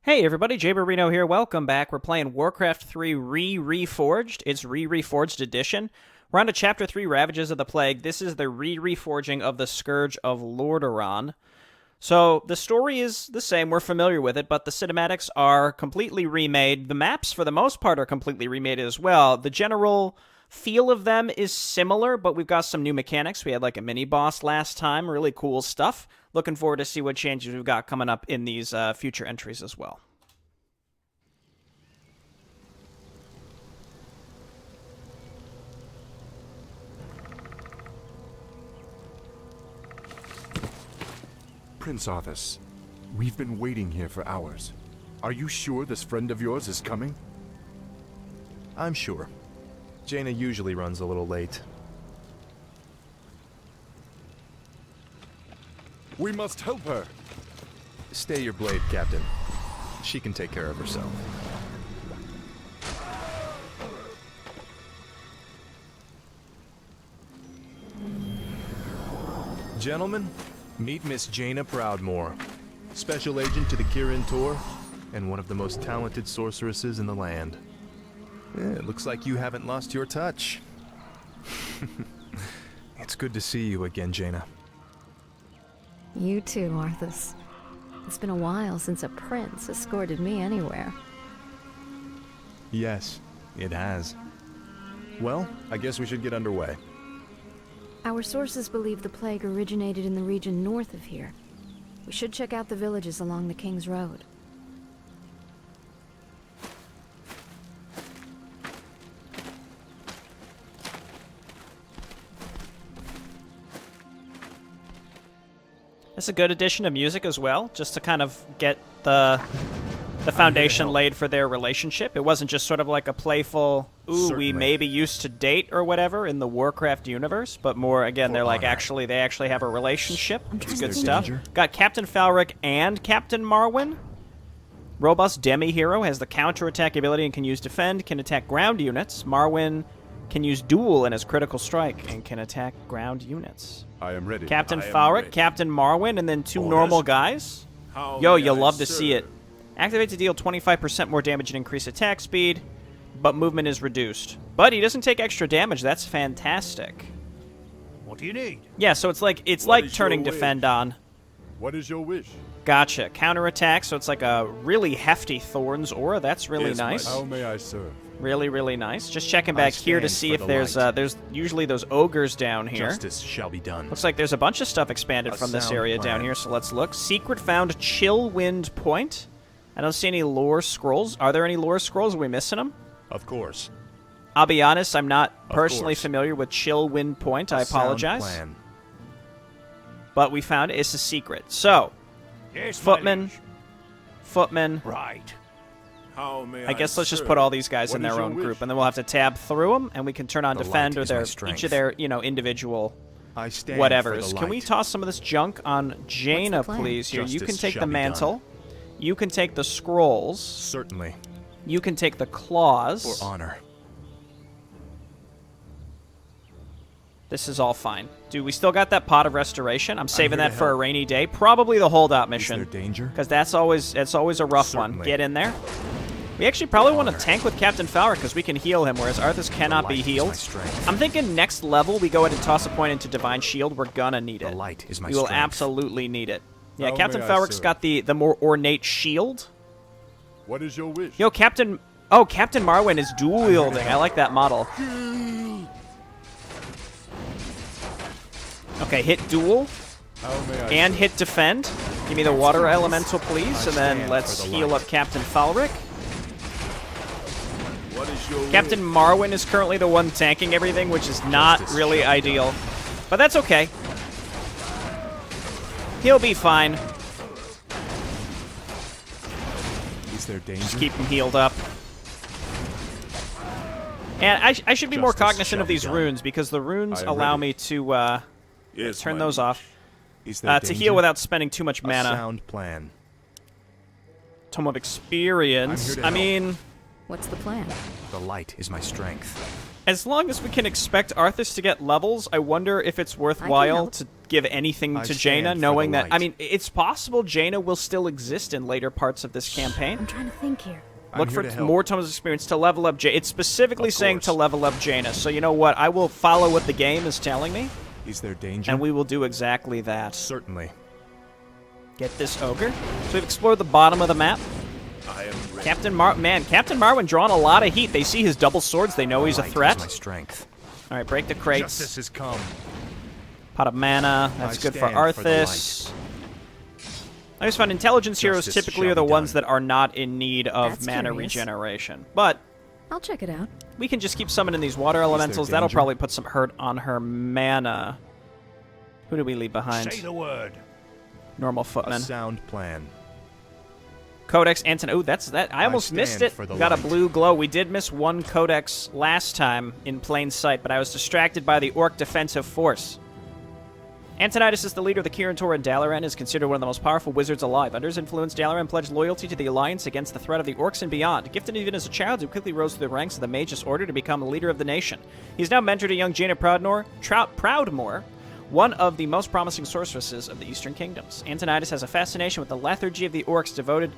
Hey everybody, Jay Barrino here. Welcome back. We're playing Warcraft 3 RE-Reforged. It's RE-Reforged edition. We're on to Chapter 3, Ravages of the Plague. This is the re-reforging of the Scourge of Lordaeron. So, the story is the same. We're familiar with it, but the cinematics are completely remade. The maps, for the most part, are completely remade as well. The general feel of them is similar, but we've got some new mechanics. We had like a mini-boss last time. Really cool stuff. Looking forward to see what changes we've got coming up in these future entries as well. Prince Arthas, we've been waiting here for hours. Are you sure this friend of yours is coming? I'm sure. Jaina usually runs a little late. We must help her! Stay your blade, Captain. She can take care of herself. Gentlemen, meet Miss Jaina Proudmoore, special agent to the Kirin Tor, and one of the most talented sorceresses in the land. It looks like you haven't lost your touch. It's good to see you again, Jaina. You too, Arthas. It's been a while since a prince escorted me anywhere. Yes, it has. Well, I guess we should get underway. Our sources believe the plague originated in the region north of here. We should check out the villages along the King's Road. It's a good addition of music as well, just to kind of get the foundation laid for their relationship. It wasn't just sort of like a playful, ooh, we maybe used to date or whatever in the Warcraft universe, but more, again, they're like, they actually have a relationship. It's good stuff. Got Captain Falric and Captain Marwyn. Robust demi-hero, has the counterattack ability and can use defend, can attack ground units. Marwyn can use duel and has critical strike and can attack ground units. I am ready. Captain Falric, Captain Marwyn, and then two normal guys. Yo, you'll love to see it. Activate to deal 25% more damage and increase attack speed, but movement is reduced. But he doesn't take extra damage. That's fantastic. What do you need? Yeah, so it's like turning defend on. What is your wish? Gotcha. Counterattack, so it's like a really hefty Thorns aura. That's really nice. How may I serve? Really, really nice. Just checking back here to see if there's usually those ogres down here. Justice shall be done. Looks like there's a bunch of stuff expanded from this area down here, so let's look. Secret found Chill Wind Point. I don't see any lore scrolls. Are there any lore scrolls? Are we missing them? Of course. I'll be honest, I'm not personally familiar with Chill Wind Point. I apologize. Plan. But we found it. It's a secret. So, Yes, Footman. Right. How may I guess let's just put all these guys in their own group, and then we'll have to tab through them, and we can turn on defend or each of their, individual whatevers. Can we toss some of this junk on Jaina, please? Here, you can take the mantle. You can take the scrolls. Certainly. You can take the claws. For honor. This is all fine. Dude, we still got that pot of restoration. I'm saving that for a rainy day. Probably the holdout mission. Is there danger? Because that's always a rough one. Get in there. We actually probably want to tank with Captain Falric because we can heal him, whereas Arthas cannot be healed. I'm thinking next level we go ahead and toss a point into Divine Shield. We're gonna need it. The light is my we will strength. Absolutely need it. Yeah, How Captain may I Falric's serve? got the more ornate shield. What is your wish? Yo, Captain Marwyn is dual wielding. I like that model. Okay, hit duel How may I and serve? hit defend. Give me the water elemental, please, and then let's heal up Captain Falric. What is your Captain Marwyn is currently the one tanking everything, which is not really ideal. But that's okay. He'll be fine. Is there danger? Just keep him healed up. And I should be more cognizant of these runes, because the runes allow me to turn those off. Is there To danger? heal without spending too much A mana. sound plan. Tome of Experience. I'm here to I mean, What's the plan? The light is my strength. as long as we can expect Arthas to get levels, I wonder if it's worthwhile help. to give anything I to stand Jaina, for knowing the that... I light. mean, it's possible Jaina will still exist in later parts of this campaign. I'm trying to think here. Look I'm for here to help. more tomes of experience to level up Jaina. It's specifically Of saying to course. level up Jaina. So you know what? I will follow what the game is telling me, Is there danger? and we will do exactly that. Certainly. Get this ogre. So we've explored the bottom of the map. I am ready. Captain Marwyn drawing a lot of heat. They see his double swords. They know he's a Light is threat. my strength. All right, break the crates. Justice has come. Pot of mana. That's I good for stand for the Arthas. I always find intelligence heroes Justice typically shall are the be ones done. that are not in need of That's mana curious. regeneration. But I'll check it out. we can just keep summoning these water elementals. That'll danger? probably put some hurt on her mana. Who did we leave behind? Say the word. Normal A footman. sound plan. Codex Anton. Oh, that's that. I almost missed stand it. for the Got a light. blue glow. We did miss one codex last time in plain sight, but I was distracted by the orc defensive force. Antonidas is the leader of the Kirin Tor, and Dalaran is considered one of the most powerful wizards alive. Under his influence, Dalaran pledged loyalty to the Alliance against the threat of the orcs and beyond. Gifted even as a child, he quickly rose through the ranks of the Magus Order to become the leader of the nation. He's now mentored a young Jaina Proudmoore, one of the most promising sorceresses of the Eastern Kingdoms. Antonidas has a fascination with the lethargy of the orcs, devoted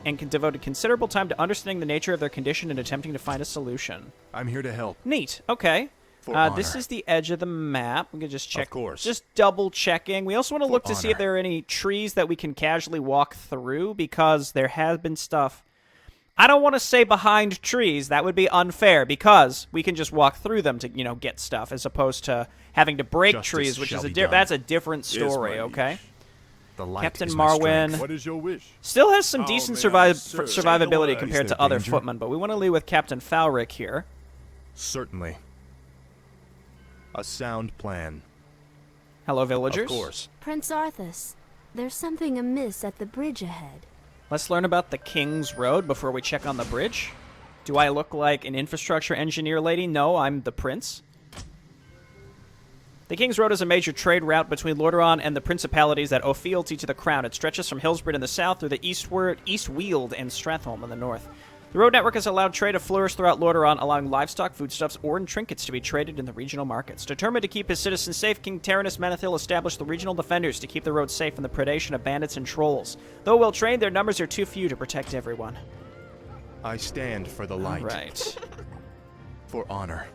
considerable time to understanding the nature of their condition and attempting to find a solution. I'm here to help. Neat. Okay. For This honor. is the edge of the map. We can just check. Of course. Just double checking. We also want to look to see if honor. there are any trees that we can casually walk through, because there has been stuff. I don't want to say behind trees. That would be unfair, because we can just walk through them to, get stuff, as opposed to having to break Justice trees, which shall is be done. that's a different Yes, story. my Okay. liege. The light Captain is my Marwyn. strength. What is your wish? Still has some How decent may I serve? survivability Say the compared word. to Is there other danger? footmen, but we want to lead with Captain Falric here. Certainly. A sound plan. Hello, villagers. Of course. Prince Arthas, there's something amiss at the bridge ahead. Let's learn about the King's Road before we check on the bridge. Do I look like an infrastructure engineer lady? No, I'm the prince. The King's Road is a major trade route between Lordaeron and the principalities that owe fealty to the crown. It stretches from Hillsbrid in the south through the Eastweald and Stratholme in the north. The road network has allowed trade to flourish throughout Lordaeron, allowing livestock, foodstuffs, ore, and trinkets to be traded in the regional markets. Determined to keep his citizens safe, King Tyrannus Menethil established the regional defenders to keep the road safe from the predation of bandits and trolls. Though well trained, their numbers are too few to protect everyone. I stand for the light. Right. For honor.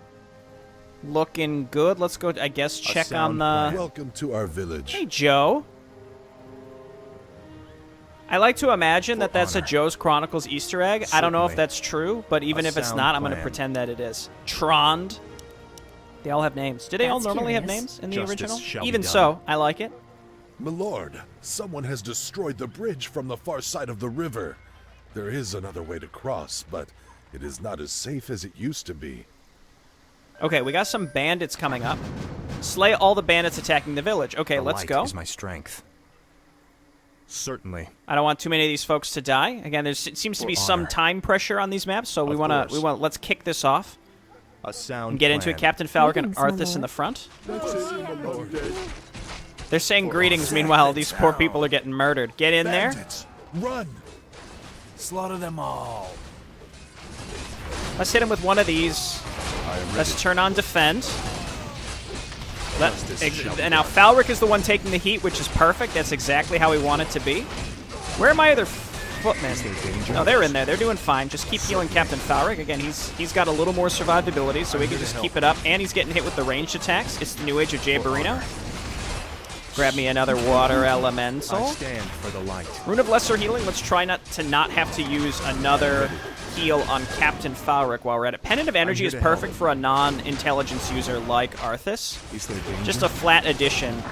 Looking good. Let's go, I guess, check on sound the... plan. Welcome to our village. Hey, Joe. I like to imagine that that's honor. a Joe's Chronicles Easter egg. I don't know if Certainly. that's true, but even A if it's sound not, I'm going to plan. pretend that it is. Trond. They all have names. Do they all That's normally have curious. names in the Justice original? shall be Even done. so, I like it. My lord, someone has destroyed the bridge from the far side of the river. There is another way to cross, but it is not as safe as it used to be. Okay, we got some bandits coming up. Slay all the bandits attacking the village. Okay, The let's light go. is my strength. Certainly. I don't want too many of these folks to die. Again, there seems to For be some honor. time pressure on these maps, so we Of want course. let's kick this off A sound and get into it. plan. Captain Falcon and Greetings, my Arthas in lord. the front. They're saying greetings, meanwhile these poor people are getting murdered. Get in there. Bandits, run! Slaughter them all. Let's hit him with one of these. Let's turn on defend. Justice shall be And now Falric is the one taking the heat, which is perfect. That's exactly how we want it to be. Where are my other footmen? danger? No, they're in there. They're doing fine. Just keep healing Captain Falric. Again, he's got a little more survivability, so we can just keep it up. And he's getting hit with the ranged attacks. It's the new age of Jay Barino. Grab me another water I elemental. stand for the light. Rune of Lesser Healing. Let's try not have to use another heal on Captain Falric while we're at it. Pendant of Energy here is to perfect help. for a non-intelligence user like Arthas. Is there danger? Just a flat addition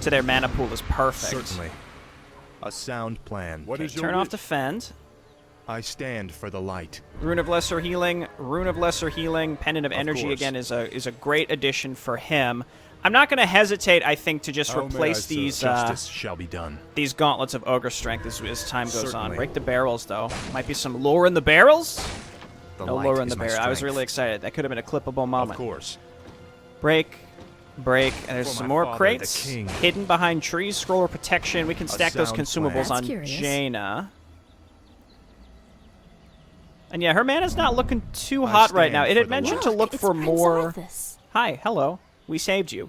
to their mana pool is perfect. Certainly. A sound plan. What is your Turn off wish? defend. I stand for the light. Rune of Lesser Healing. Rune of Lesser Healing. Pendant of Energy course. again is a great addition for him. I'm not going to hesitate, I think, to just How may I replace serve? Justice shall be done. these gauntlets of Ogre Strength as time goes on. Certainly. Break the barrels, though. Might be some lore in the barrels? The No light lore in is the my barrel. I was strength. really excited. That could have been a clippable moment. Of course. Break. And there's For some my more father, crates the king. hidden behind trees. Scroller protection. We can stack those sound consumables plan. on That's curious. Jaina. And yeah, her mana's not looking too hot right now. It stand had for the mentioned to light. look It's for Prince more. Arthas. Hi, hello. We saved you.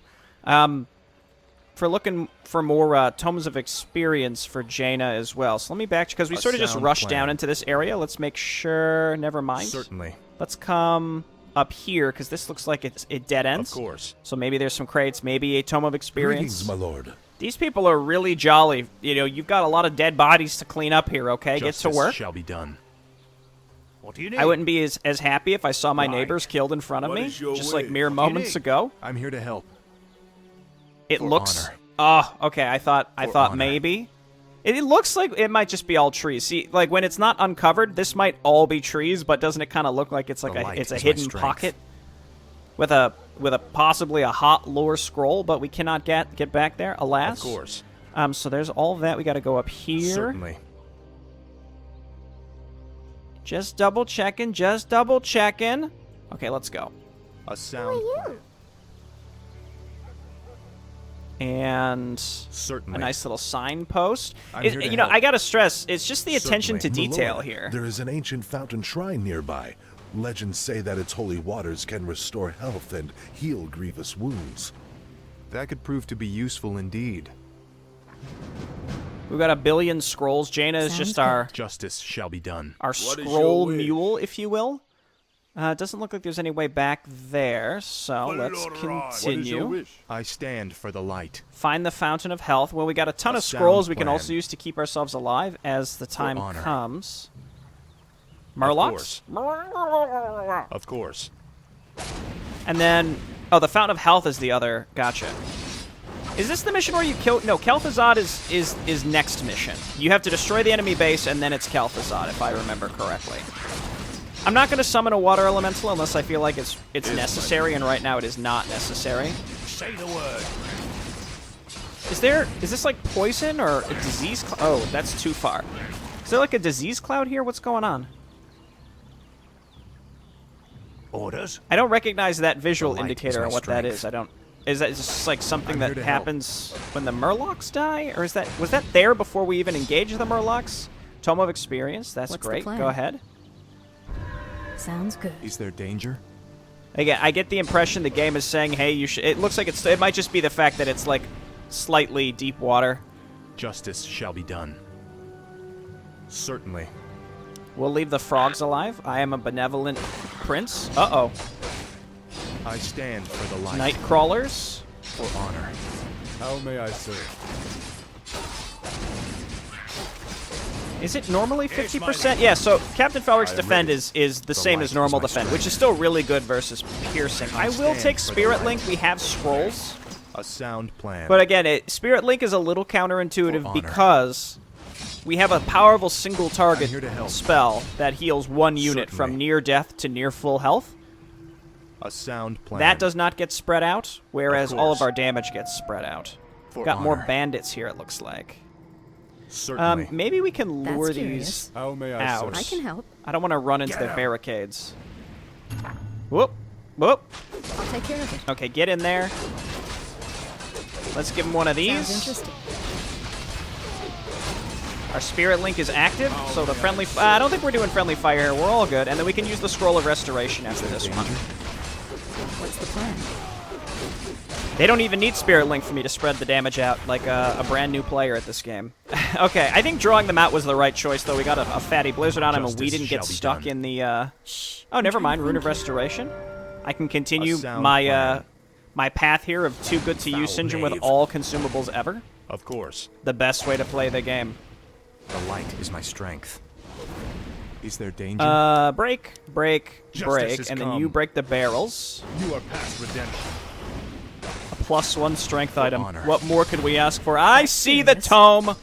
looking for more tomes of experience for Jaina as well. So let me back, because we sort of just rushed down into this area. Let's make sure. Never mind. Certainly. Let's come up here, because this looks like it dead ends. Of course. So maybe there's some crates, maybe a tome of experience. Greetings, my lord. These people are really jolly. You know, you've got a lot of dead bodies to clean up here, okay? Justice Get to work. Shall be done. What do you need? I wouldn't be as happy if I saw my neighbors killed in front of What me, is your just like wish? mere What do you moments need? ago. I'm here to help. It For looks... honor. Oh, okay, I thought honor. maybe. It looks like it might just be all trees. See, like when it's not uncovered, this might all be trees, but doesn't it kind of look like it's like The light it's a is my hidden strength. pocket with a possibly a hot lore scroll, but we cannot get back there, alas. Of course. So there's all of that. We got to go up here. Certainly. Just double checking. Just double checking. Okay, let's go. A sound plan. And Certainly. a nice little signpost. I'm here to You know, help. I gotta stress, it's just the attention to Certainly. detail My lord, here. There is an ancient fountain shrine nearby. Legends say that its holy waters can restore health and heal grievous wounds. That could prove to be useful indeed. We've got a billion scrolls. Jaina is just our Justice shall be done. our What is your scroll wish? mule, if you will. It doesn't look like there's any way back there, so let's continue. I stand for the light. Find the Fountain of Health. Well, we got a ton A of scrolls sound we can plan. also use to keep ourselves alive as the time honor. comes. Of Murlocs? Of course. And then, oh, the Fountain of Health is the other. Gotcha. Is this the mission where you kill? No, Kel'Thuzad is next mission. You have to destroy the enemy base, and then it's Kel'Thuzad, if I remember correctly. I'm not going to summon a water elemental unless I feel like it's necessary, and right now it is not necessary. Say the word. Is this like poison or a disease? Oh, that's too far. Is there like a disease cloud here? What's going on? Orders? I don't recognize that visual The light indicator is on my what that strength. is. I don't. Is that just like something I'm that here to help. happens when the Murlocs die, or was that there before we even engage the Murlocs? Tome of Experience. That's What's the great. plan? Go ahead. Sounds good. Is there danger? Again, I get the impression the game is saying, "Hey, you should." It looks like it might just be the fact that it's like slightly deep water. Justice shall be done. Certainly. We'll leave the frogs alive. I am a benevolent prince. Uh-oh. I stand for the light. Night crawlers. For honor. How may I serve? Is it normally 50%? Yeah, so Captain Falrick's defend is the same light as normal is my defend, strength. which is still really good versus piercing. I will stand take for the Spirit light. Link. We have scrolls. A sound plan. But again, Spirit Link is a little For counterintuitive honor. because we have a powerful single target here to help. spell that heals one unit from Certainly. near death to near full health. A sound plan. That does not get spread out, whereas all of course. our damage gets spread out. For Got more honor. bandits here, it looks like. Certainly. Maybe we can That's lure curious. these How may I out. serve? I can help. I don't want to run into the barricades. Whoop. Whoop. I'll take care of it. Okay, get in there. Let's give him one of Sounds these. interesting. Our Spirit Link is active, so the friendly... I don't think we're doing friendly fire here. We're all good. And then we can use the Scroll of Restoration after this one. What's the plan? They don't even need Spirit Link for me to spread the damage out like a brand new player at this game. Okay, I think drawing them out was the right choice, though. We got a fatty blizzard on him, and we Justice didn't get shall be stuck done. in the... Oh, never mind. Rune of Restoration. I can continue A sound my plan. my path here of too good to use Foul syndrome with knave. all consumables ever. Of course. The best way to play the game. The light is my strength. Is there danger? Break, break, Justice break, has and then come. you break the barrels. You are past redemption. A +1 strength item. honor. What more could we ask for? I see the Yes. tome!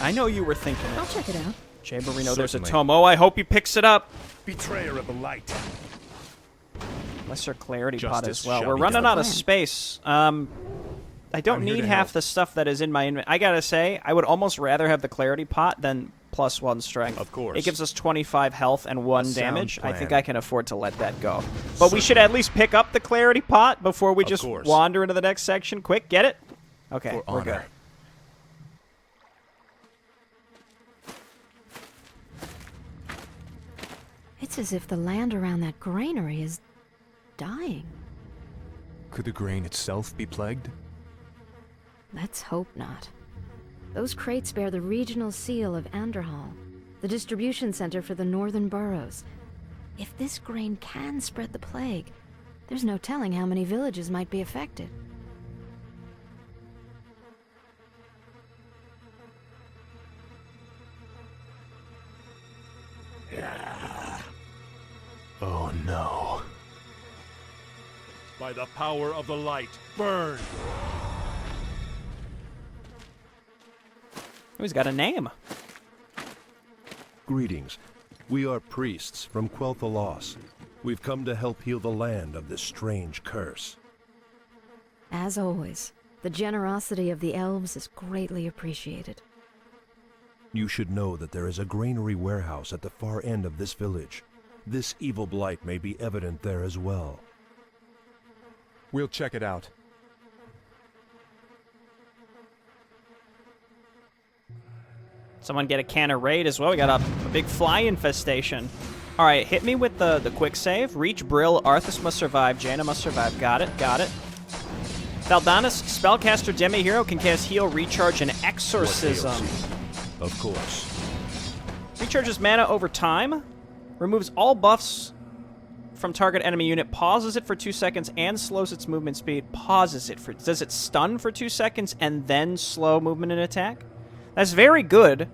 I know you were thinking I'll it. check it out. Jay Marino, there's a Certainly. tome. Oh, I hope he picks it up. Betrayer of the light. Lesser Clarity Pot Justice as well. shall We're be running done. out of Plan. space. I don't I'm here need to half help. the stuff that is in my inventory. I gotta say, I would almost rather have the Clarity Pot than +1 strength. Of course. It gives us 25 health and 1 sound damage. I think plan. I can afford to let that go. But we should at least pick up the Clarity Pot before we Of just course. wander into the next section. Quick, get it? Okay, For we're good. honor. It's as if the land around that granary is dying. Could the grain itself be plagued? Let's hope not. Those crates bear the regional seal of Anderhall, the distribution center for the northern boroughs. If this grain can spread the plague, there's no telling how many villages might be affected. Oh no. By the power of the light, burn! Oh, he's got a name. Greetings. We are priests from Quel'Thalas. We've come to help heal the land of this strange curse. As always, the generosity of the elves is greatly appreciated. You should know that there is a granary warehouse at the far end of this village. This evil blight may be evident there as well. We'll check it out. Someone get a can of raid as well. We got a big fly infestation. All right, hit me with the quick save. Reach Brill. Arthas must survive. Jaina must survive. Got it. Got it. Valdanus, spellcaster demi-hero, can cast heal, recharge, and exorcism. Of course. Recharges mana over time. Removes all buffs from target enemy unit. Pauses it for 2 seconds and slows its movement speed. Pauses it for... Does it stun for 2 seconds and then slow movement and attack? That's very good,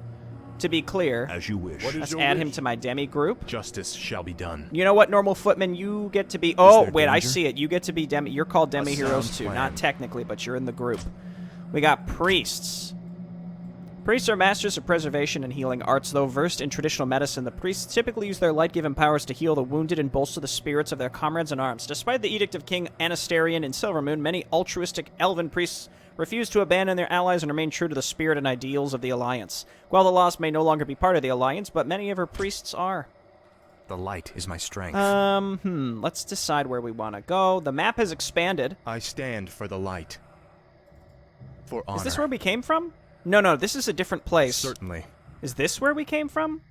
to be clear. As you wish. Let's add him to my demi group. Justice shall be done. You know what, normal footman, you get to be... Oh, there wait, I danger? see it. You get to be demi... You're called demi heroes sound too. plan. Not technically, but you're in the group. We got priests. Priests are masters of preservation and healing arts. Though versed in traditional medicine, the priests typically use their light-given powers to heal the wounded and bolster the spirits of their comrades in arms. Despite the edict of King Anasterion in Silvermoon, many altruistic elven priests refuse to abandon their allies and remain true to the spirit and ideals of the Alliance. Quel'Thalas may no longer be part of the Alliance, but many of her priests are. The light is my strength. Let's decide where we want to go. The map has expanded. I stand for the light. For honor. Is this where we came from? No, this is a different place. Certainly. Is this where we came from?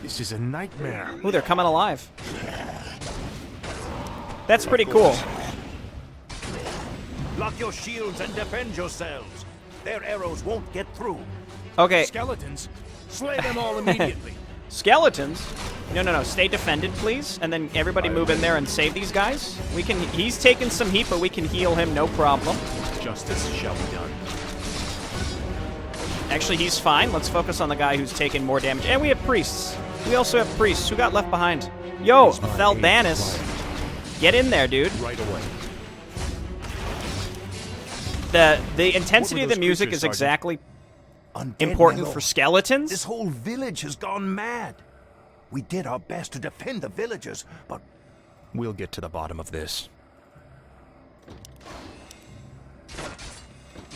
This is a nightmare. Ooh, they're coming alive. That's pretty cool. Lock your shields and defend yourselves. Their arrows won't get through. Okay, Skeletons, slay them all immediately. skeletons. No. Stay defended, please. And then everybody move in there and save these guys. We can. He's taking some heat, but we can heal him, no problem. Justice shall be done. Actually, he's fine. Let's focus on the guy who's taking more damage. And we have priests. We also have priests. Who got left behind? Yo, Valdanus. Get in there, dude. Right away. The intensity of the those music creatures, is Sergeant? exactly Undead important Mellow. for skeletons. This whole village has gone mad. We did our best to defend the villagers, but We'll get to the bottom of this.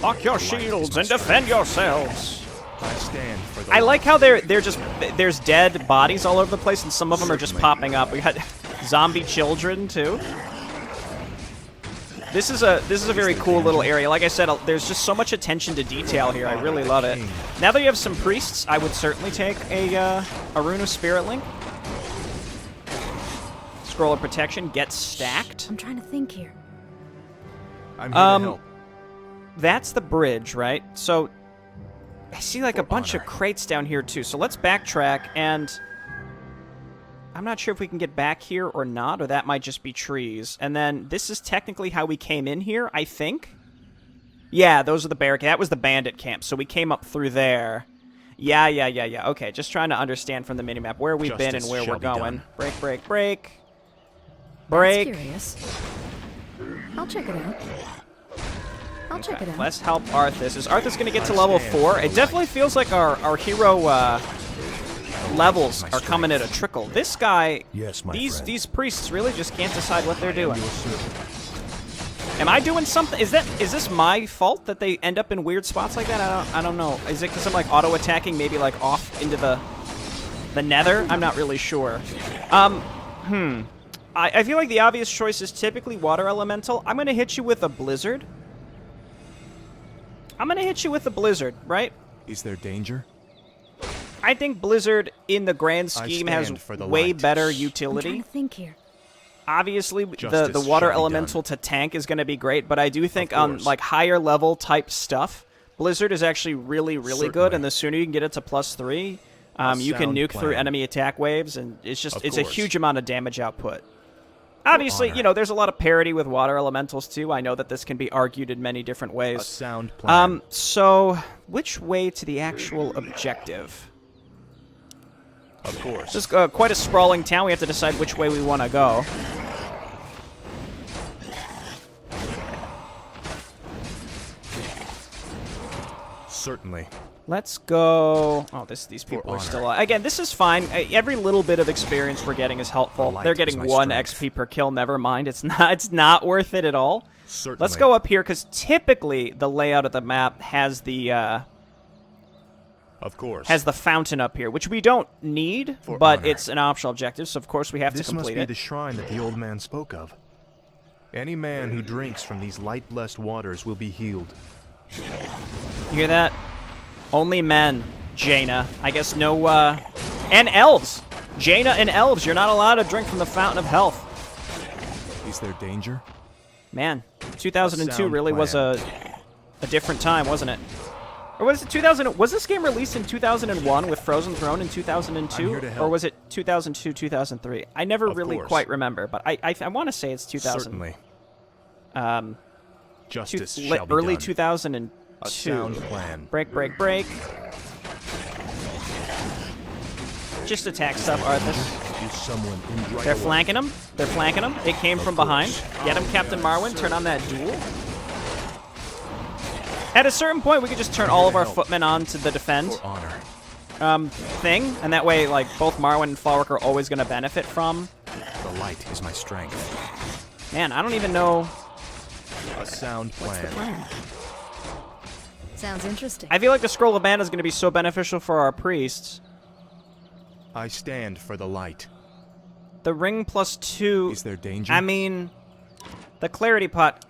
Lock your shields and defend yourselves. I stand for the I light. like how they're just there's dead bodies all over the place, and some of them are just popping up. We got zombie children too. This is a very cool little area. Like I said, there's just so much attention to detail here. I really love it. Now that you have some priests, I would certainly take a Rune of Spirit Link. Scroll of Protection gets stacked. I'm trying to think here. I'm here to help. That's the bridge, right? So I see like a bunch of honor. crates down here too. So let's backtrack, and I'm not sure if we can get back here or not, or that might just be trees. And then this is technically how we came in here, I think. Yeah, those are the barricades. That was the bandit camp, so we came up through there. Yeah. Okay, just trying to understand from the minimap where we've been and Justice where shall we're be going. done. Break. That's curious. I'll check it out. Let's help Arthas. Is Arthas going to get to level 4? It definitely feels like our hero levels are coming at a trickle. This guy, Yes, my friend. these priests really just can't decide what they're doing. Am I doing something? Is this my fault that they end up in weird spots like that? I don't know. Is it because I'm like auto attacking, maybe like off into the nether? I'm not really sure. I feel like the obvious choice is typically water elemental. I'm gonna hit you with a blizzard. Right? Is there danger? I think blizzard in the grand scheme has stand for the way light. better I'm trying utility. to think here. obviously the Justice water shall be elemental done. to tank is going to be great, but I do think Of on course. like higher level type stuff, Blizzard is actually really, really good, Certainly. and the sooner you can get it to +3, you can sound nuke through plan. enemy attack waves, and it's Of a course. huge amount of damage output. Obviously, honor. you know, there's a lot of parity with water elementals too. I know that this can be argued in many different A ways. sound plan. So which way to the actual objective? Of course. This is quite a sprawling town. We have to decide which way we want to go. Certainly. Let's go. Oh, these people are honor. still alive. Again, this is fine. Every little bit of experience we're getting is helpful. The light They're is getting my 1 strength. XP per kill. Never mind. It's not worth it at all. Certainly. Let's go up here because typically the layout of the map has the Of course. fountain up here, which we don't need, For but honor. it's an optional objective, so of course we have This to must complete be it. the shrine that the old man spoke of. Any man who drinks from these light-blessed waters will be healed. You hear that? Only men, Jaina. I guess no, and elves. Jaina and elves, you're not allowed to drink from the fountain of health. Is there danger? Man, 2002 sound really was plan. a different time, wasn't it? Or was it 2000? Was this game released in 2001 with Frozen Throne in I'm 2002, here to or help. was it 2002, 2003? I never Of really course. quite remember, but I want to say it's 2000. Certainly. Um, Justice shall be early done. 2002. A sound plan. Break, break, break. Just attack stuff, Arthas. Is someone in right They're away? flanking him. They're flanking him. It came from behind. Get him, Captain Marwyn. Turn on that duel. At a certain point, we could just turn all of our footmen on to the defend For honor. thing, and that way, like, both Marwyn and Falric are always going to benefit from. The light is my strength. Man, I don't even know. A sound plan. Plan. Sounds interesting. I feel like the Scroll of Mana is going to be so beneficial for our priests. I stand for the light. The ring +2. Is there danger? I mean, the clarity pot,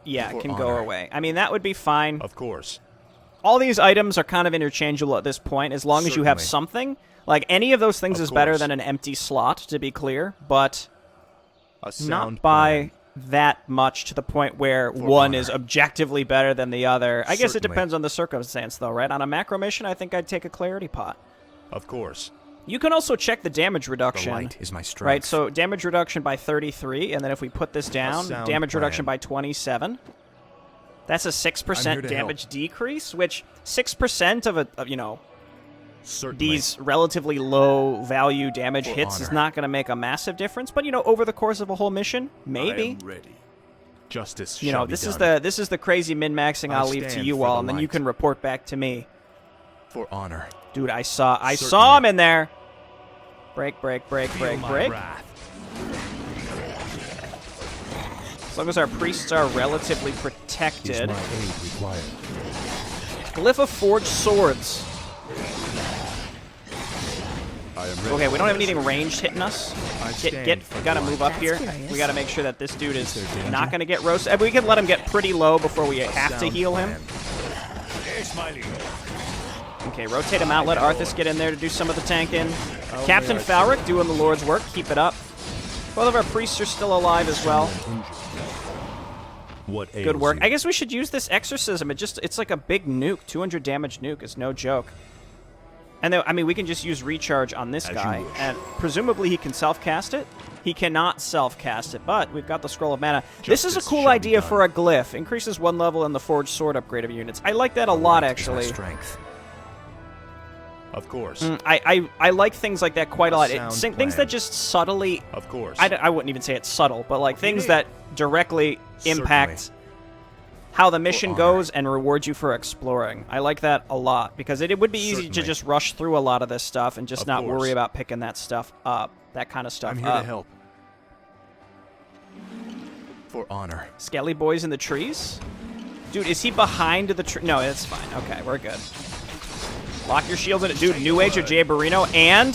yeah, For can go honor. away. I mean, that would be fine. Of course. All these items are kind of interchangeable at this point, as long as you have Certainly. something. Like, any of those things Of is better course. than an empty slot, to be clear, but A sound not by plan. that much to the point where For one honor. is objectively better than the other. I guess it Certainly. depends on the circumstance, though, right? On a macro mission, I think I'd take a clarity pot. Of course. You can also check the damage The reduction. light is my strength. Right, so damage reduction by 33, and then if we put this down, sound damage reduction plan. by 27. That's a 6% I'm here to damage decrease, which 6% of Certainly. these relatively low value damage For hits is honor. not going to make a massive difference, but over the course of a whole mission, maybe. ready. Justice You know, shall be this done. is the crazy min-maxing I I'll leave to stand you for all, the and then you light. can report back to me. For honor. Dude, I saw Certainly. him in there. Break, break, break, break, Feel my break. wrath. As long as our priests are relatively Is protected. my aid required? Glyph of Forged Swords. I am ready. Okay, we don't have anything ranged hitting us. I stand Get, for the gotta light. move up That's here. curious. We gotta make sure that this dude is there danger? not gonna get roasted. We can let him get pretty low before we have to Sound heal him. plan. Okay, rotate him out. Let Arthas get in there to do some of the tanking. Captain Falric doing the Lord's work. Keep it up. Both of our priests are still alive as well. Injured. What Good ails work. you? I guess we should use this exorcism. It's like a big nuke. 200 damage nuke is no joke. And then, I mean, we can just use recharge on this As guy, you wish. and presumably he can self-cast it. He cannot self-cast it, but we've got the Scroll of Mana. This is a Justice cool shall be idea done. for a glyph. Increases 1 level in the Forged Sword upgrade of units. I like that a lot, Light is my actually. strength. Of course. I like things like that quite a lot. sound Things plan. that just subtly... Of course. I wouldn't even say it's subtle, but like things need. that directly impact Certainly. how the mission honor. goes and reward you for exploring. I like that a lot because it would be easy to Certainly. just rush through a lot of this stuff and just Of not course. worry about picking that stuff up, that kind of stuff I'm here up. to help. For honor. Skelly boys in the trees? Dude, is he behind the tree? No, it's fine. Okay, we're good. Lock your shields in it. Dude, New Age of Jay Barrino, and...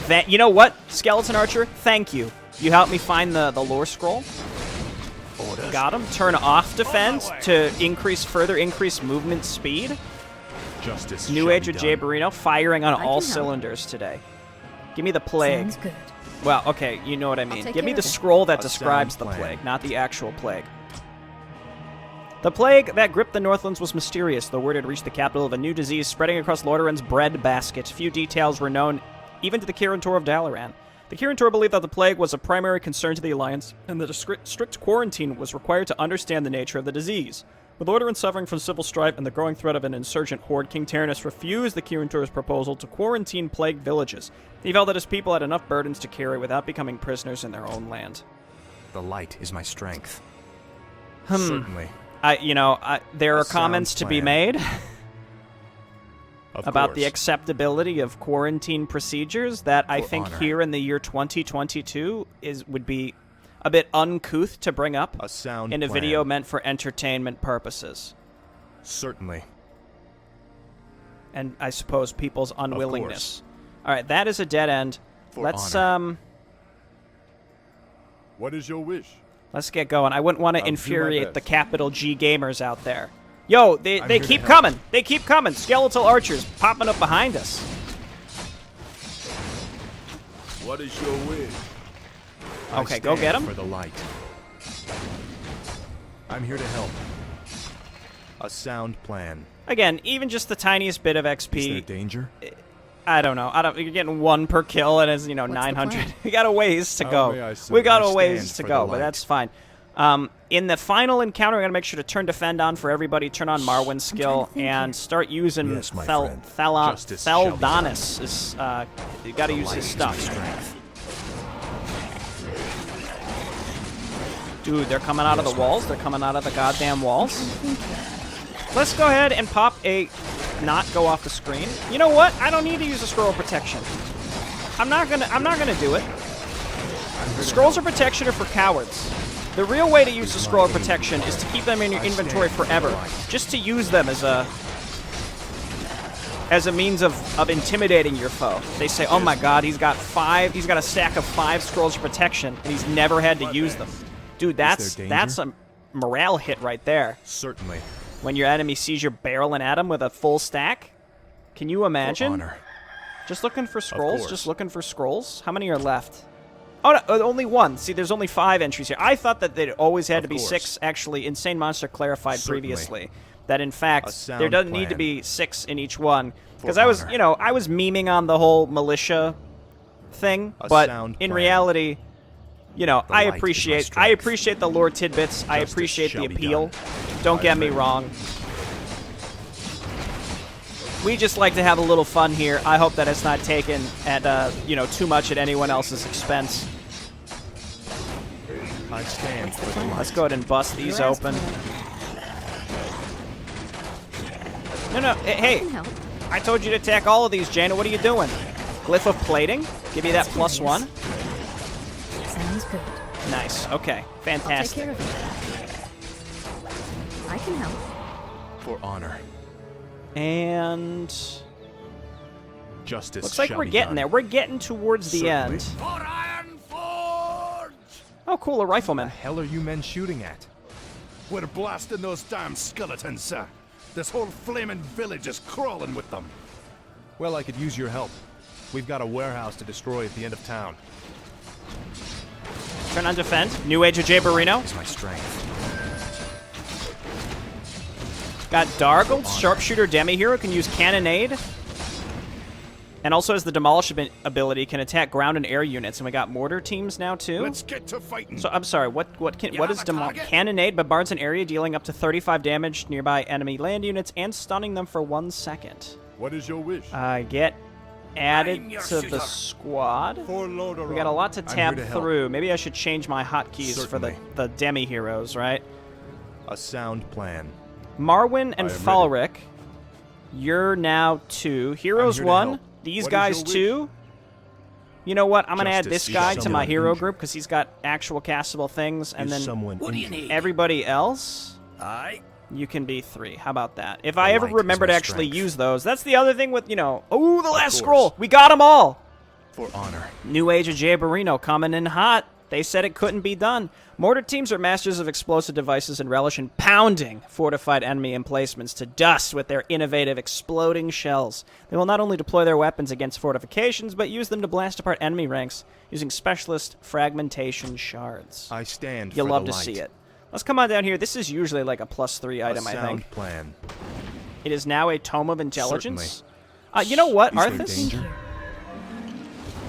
that, you know what, Skeleton Archer? Thank you. You helped me find the lore scroll. Got him. Turn off defense to further increase movement speed. Justice New shall Age be of Jay done. Barrino firing on I all can help. cylinders today. Give me the plague. Sounds good. Well, okay, you know what I mean. take Give me care the of it. scroll that A describes the sound plan. plague, not the actual plague. The plague that gripped the Northlands was mysterious. The word had reached the capital of a new disease spreading across Lordaeron's bread basket. Few details were known, even to the Kirin Tor of Dalaran. The Kirin Tor believed that the plague was a primary concern to the Alliance, and that a strict quarantine was required to understand the nature of the disease. With Lordaeron suffering from civil strife and the growing threat of an insurgent horde, King Tyrannus refused the Kirin Tor's proposal to quarantine plagued villages. He felt that his people had enough burdens to carry without becoming prisoners in their own land. The light is my strength. Hmm. Certainly. There A are comments sound to be plan. made Of about the course. acceptability of quarantine procedures that I For think honor. here in the year 2022 would be a bit uncouth to bring up A sound in a plan. video meant for entertainment purposes. Certainly. And I suppose people's unwillingness. All right, that is a dead end. For Let's honor. What is your wish? let's get going. I wouldn't want to I'll do my infuriate the best. capital G gamers out there. Yo, they here to keep help. coming. They keep coming. Skeletal archers popping up behind us. What is your wish? Okay, I go get stand him. For the light. I'm here to help. A sound plan. Again, even just the tiniest bit of Is there XP. danger? I don't know. You're getting 1 per kill, and it's 900. plan? We got a ways to How go. may I serve? We got I a ways stand to for go, the but light. that's fine. In the final encounter, we're gonna make sure to turn defend on for everybody. Turn on Marwin's skill think and start using Yes, my friend. Justice shall be done. Thaldanis. Is you got to use his stuff. Strength. Dude, they're coming out of the walls. They're coming out of the goddamn walls. Let's go ahead and pop a not go off the screen. You know what? I don't need to use a scroll of protection. I'm not gonna do it. Scrolls of protection are for cowards. The real way to use the scroll of protection is to keep them in your inventory forever, just to use them as a means of intimidating your foe. They say, "Oh my God, he's got a stack of 5 scrolls of protection, and he's never had to use them." Dude, that's a morale hit right there. Certainly. When your enemy sees you barreling at him with a full stack, can you For imagine? honor. Just looking for scrolls. course. Just looking for scrolls. How many are left? Oh, no, only 1. See, there's only 5 entries here. I thought that it always had Of to be course. 6. Actually, InsaneMonster clarified Certainly. previously that in fact A sound there doesn't need to plan. be 6 in each one. Because For I was, honor. I was memeing on the whole militia thing, A but sound in plan. reality, I light is my appreciate strength. the lore tidbits. I Justice appreciate the shall be appeal. done. Don't get me ready. wrong. We just like to have a little fun here. I hope that it's not taken at too much at anyone else's expense. I stand for the light. Let's go ahead and bust these open. No, hey, Can help. I told you to attack all of these, Jaina. What are you doing? Glyph of plating? Give you that +1. Sounds good. Nice. Okay. I'll take Fantastic. care of it. I can help. For honor. And Justice looks like shall we're be getting done. there. We're getting towards the Certainly. end. For Iron Forge! Oh, cool, a What the rifleman. hell are you men shooting at? We're blasting those damn skeletons, sir. This whole flaming village is crawling with them. Well, I could use your help. We've got a warehouse to destroy at the end of town. Turn on defend. New Age of Jabarino. Is my strength. Got Dargold, Sharpshooter Demi-Hero, can use Cannonade. And also has the Demolish ability, can attack ground and air units. And we got Mortar teams now, too. Let's get to fighting. So, I'm sorry, what is have a Demolish? target? Cannonade bombards an area, dealing up to 35 damage to nearby enemy land units and stunning them for 1 second. What is your wish? Get added I'm your to the shooter. squad. For Lordaeron. We got a lot to I'm tab here to help. through. Maybe I should change my hotkeys for Certainly. the demi-heroes, right? A sound plan. Marwin and I am Falric, you're now 2. Heroes I'm here to 1. help. These What is guys your wish? 2. You know what? I'm going to add Justice this guy shall to be my done. hero group because he's got actual castable things. And Is then someone What do you injured? need? everybody else, Aye. you can be 3. How about that? If I ever light is remember to my actually strength. use those, that's the other thing with, oh, the last course. scroll. We got them all. For honor. New Age of Jabarino coming in hot. They said it couldn't be done. Mortar teams are masters of explosive devices and relish in pounding fortified enemy emplacements to dust with their innovative exploding shells. They will not only deploy their weapons against fortifications, but use them to blast apart enemy ranks using specialist fragmentation shards. I stand You'll for love the to light. see it. Let's come on down here. This is usually like a +3 item, I Sound think. plan. It is now a Tome of Intelligence. You know what, Is there Arthas? danger?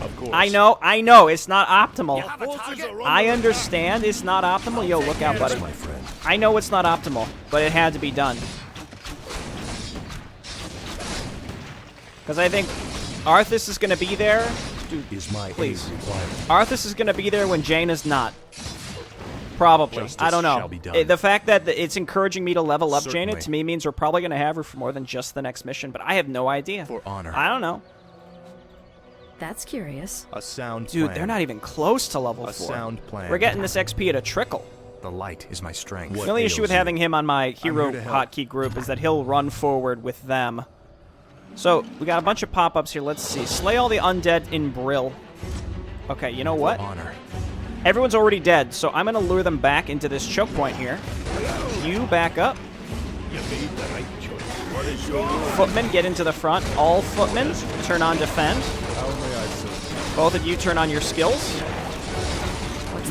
Of course. I know, it's not optimal. I understand it's not optimal. Yo, look out, buddy. My friend. I know it's not optimal, but it had to be done. Because I think Arthas is going to be there. Dude, Is my please. aid required? Arthas is going to be there when Jaina's not. Probably. Justice I don't know. shall be done. The fact that it's encouraging me to level up Jaina, Certainly. to me, means we're probably going to have her for more than just the next mission, but I have no idea. For honor. I don't know. That's curious. A sound Dude, plan. they're not even close to level 4. A sound plan. We're getting this XP at a trickle. The light is my strength. The only issue with having him on my hero here to help. hotkey group is that he'll run forward with them. So, we got a bunch of pop-ups here. Let's see. Slay all the undead in Brill. Okay, you know what? Honor. Everyone's already dead, so I'm going to lure them back into this choke point here. You back up. Footmen, get into the front. All footmen, turn on defend. Both of you turn on your skills.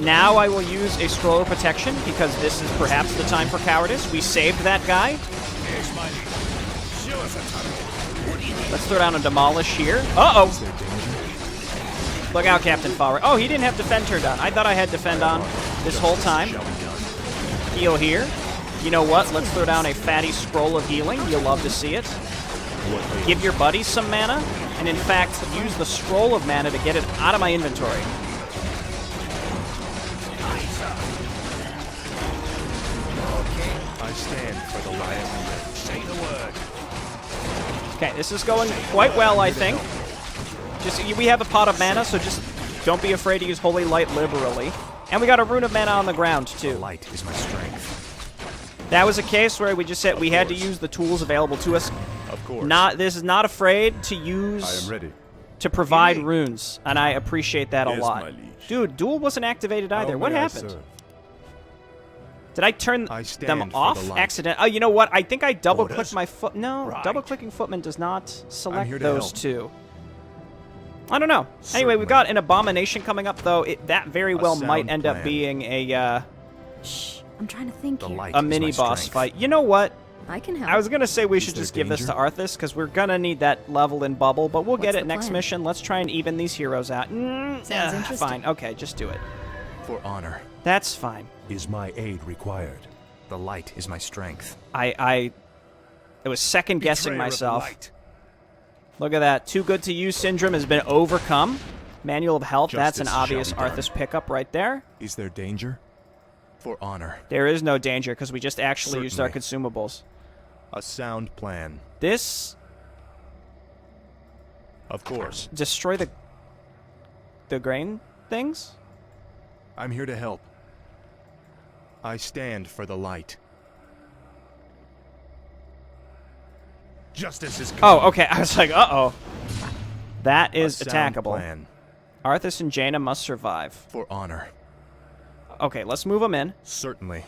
Now I will use a scroll of protection because this is perhaps the time for cowardice. We saved that guy. Let's throw down a demolish here. Uh-oh. Look out, Captain Fowler. Oh, he didn't have defend turned on. I thought I had defend on this whole time. Heal here. You know what? Let's throw down a fatty scroll of healing. You'll love to see it. Give your buddies some mana, and in fact, use the scroll of mana to get it out of my inventory. I stand for the light. Say the word. Okay, this is going quite well, I think. We have a pot of mana, so just don't be afraid to use Holy Light liberally. And we got a rune of mana on the ground, too. Light is my strength. That was a case where we just said we had to use the tools available to us. Of course. This is not afraid to use... I am ready. To provide runes, and I appreciate that a Yes, lot. my liege. Dude, duel wasn't activated either. How What may I happened? serve? Did I turn I stand them for off the light. accident? Oh, you know what? I think I double-clicked Orders. my foot. No, Right. double-clicking footman does not select here to those help. two. I don't know. Anyway, we've got an Abomination coming up, though. That very well might sound end up plan. being Shh, I'm trying to think The here. light a is my mini-boss strength. fight. You know what? I can help. I was going to say we should there just give this to danger? Arthas, because we're going to need that level in Bubble, but we'll get What's it the next plan? mission. Let's try and even these heroes out. Sounds interesting. Fine. Okay, just do it. For honor. That's fine. Is my aid required? The light is my strength. I was second-guessing myself. Look at that. Too good to use syndrome has been overcome. Manual of Health, that's an Justice shall obvious be done. Arthas pickup right there. Is there danger? For honor. There is no danger because we just actually used our Certainly. consumables. A sound plan. This, Of course. destroy the grain things? I'm here to help. I stand for the light. Justice is coming. Oh, okay. I was like, uh-oh. That is A sound attackable. plan. Arthas and Jaina must survive. For honor. Okay, let's move them in. Certainly.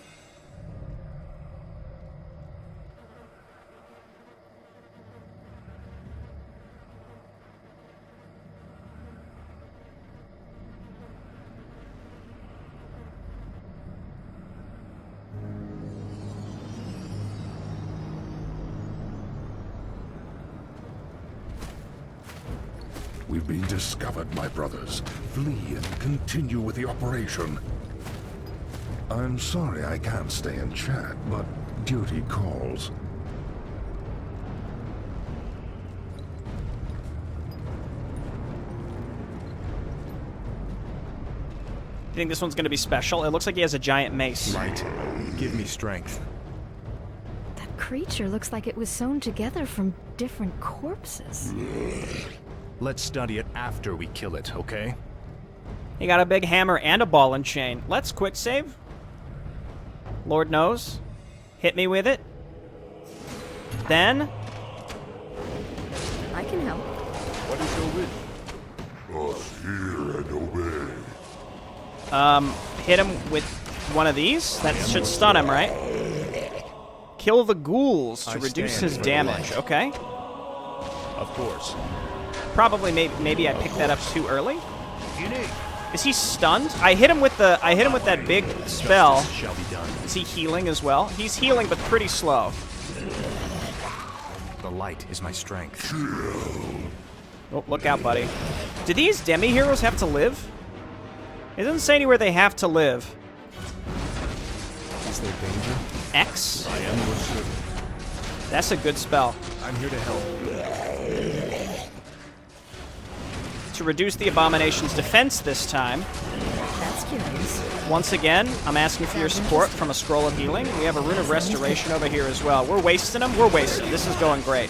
We've been discovered, my brothers. Flee and continue with the operation. I'm sorry I can't stay and chat, but duty calls. You think this one's going to be special? It looks like he has a giant mace. Light. Give me strength. That creature looks like it was sewn together from different corpses. Let's study it after we kill it, okay? He got a big hammer and a ball and chain. Let's quick save. Lord knows. Hit me with it. Then, I can help. What is your wish? Hear and obey. Hit him with one of these. That should stun him, right? Kill the ghouls to reduce his damage. Okay. Of course. Probably maybe I picked that up too early. Is he stunned? I hit him with that big spell. Shall be done. Is he healing as well? He's healing, but pretty slow. The light is my strength. Oh, look out, buddy. Do these demi-heroes have to live? It doesn't say anywhere they have to live. Is there danger? X? I am your servant. That's a good spell. I'm here to help. To reduce the Abomination's defense this time. That's curious. Once again, I'm asking for your support from a Scroll of Healing. We have a Rune of Restoration over here as well. We're wasting them. We're wasting. This is going great.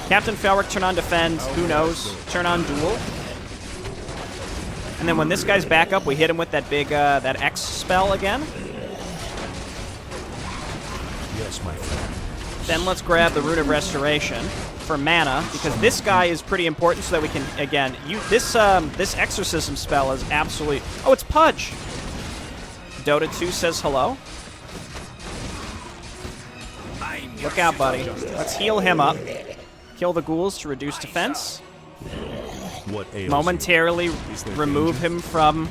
Captain Felric, turn on Defend. Who knows? Turn on Duel. And then when this guy's back up, we hit him with that big, that X spell again. Yes, my friend. Then let's grab the Rune of Restoration for mana, because this guy is pretty important so that we can, again, this Exorcism spell is absolutely... Oh, it's Pudge! Dota 2 says hello. Look out, buddy. Let's heal him up. Kill the ghouls to reduce defense. What ails Momentarily remove him from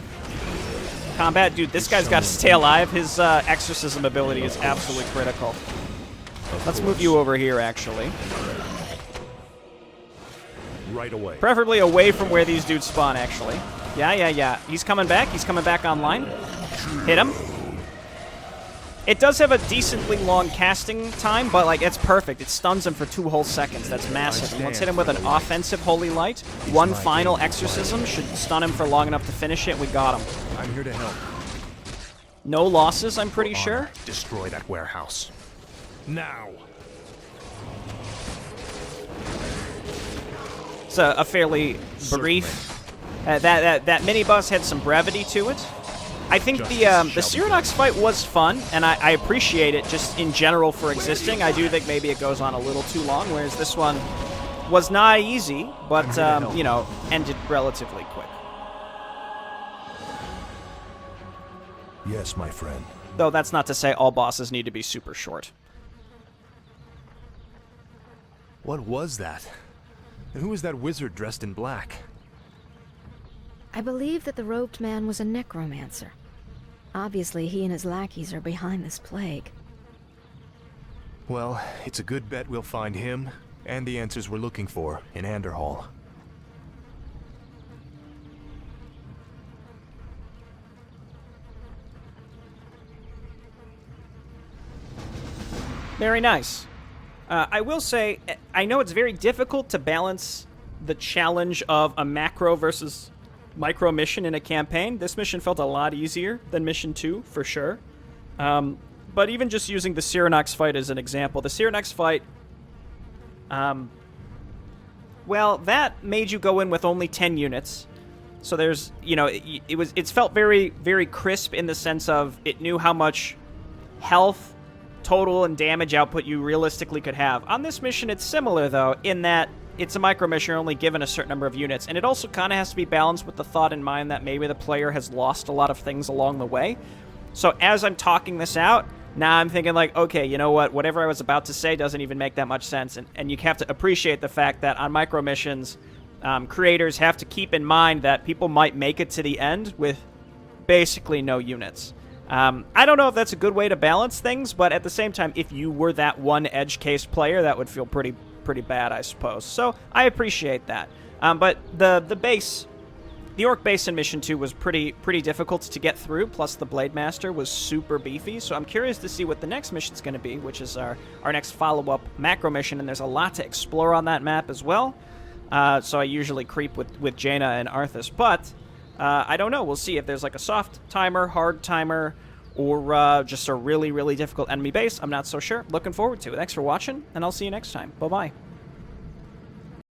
combat. Dude, this guy's got to stay alive. His Exorcism ability is absolutely critical. Let's move you over here, actually. Right away. Preferably away from where these dudes spawn, actually. Yeah. He's coming back. He's coming back online. Hit him. It does have a decently long casting time, but, like, it's perfect. It stuns him for 2 whole seconds. That's massive. And let's hit him with an offensive Holy Light. One final Exorcism should stun him for long enough to finish it. We got him. I'm here to help. No losses, I'm pretty sure. Destroy that warehouse. Now. It's a fairly brief... that mini-boss had some brevity to it. I think the Cyranox fight was fun, and I appreciate it just in general for existing. I do think maybe it goes on a little too long, whereas this one was not easy, but, you know, ended relatively quick. Yes, my friend. Though that's not to say all bosses need to be super short. What was that? And who was that wizard dressed in black? I believe that the robed man was a necromancer. Obviously, he and his lackeys are behind this plague. Well, it's a good bet we'll find him and the answers we're looking for in Anderhall. Very nice. I will say, I know it's very difficult to balance the challenge of a macro versus micro mission in a campaign. This mission felt a lot easier than mission 2, for sure. But even just using the Cyranox fight as an example, the Cyranox fight, well, that made you go in with only 10 units. So there's, you know, it's felt very, very crisp in the sense of it knew how much health, total, and damage output you realistically could have. On this mission, it's similar, though, in that it's a micro mission, you're only given a certain number of units, and it also kind of has to be balanced with the thought in mind that maybe the player has lost a lot of things along the way. So as I'm talking this out, now I'm thinking like, okay, you know what, whatever I was about to say doesn't even make that much sense, and you have to appreciate the fact that on micro missions, creators have to keep in mind that people might make it to the end with basically no units. I don't know if that's a good way to balance things, but at the same time, if you were that one edge case player, that would feel pretty bad, I suppose. So I appreciate that. But the base, the Orc base in Mission 2 was pretty difficult to get through, plus the Blade Master was super beefy, so I'm curious to see what the next mission's going to be, which is our next follow-up macro mission, and there's a lot to explore on that map as well. So I usually creep with Jaina and Arthas, but I don't know. We'll see if there's like a soft timer, hard timer, or just a really, really difficult enemy base. I'm not so sure. Looking forward to it. Thanks for watching, and I'll see you next time. Bye-bye.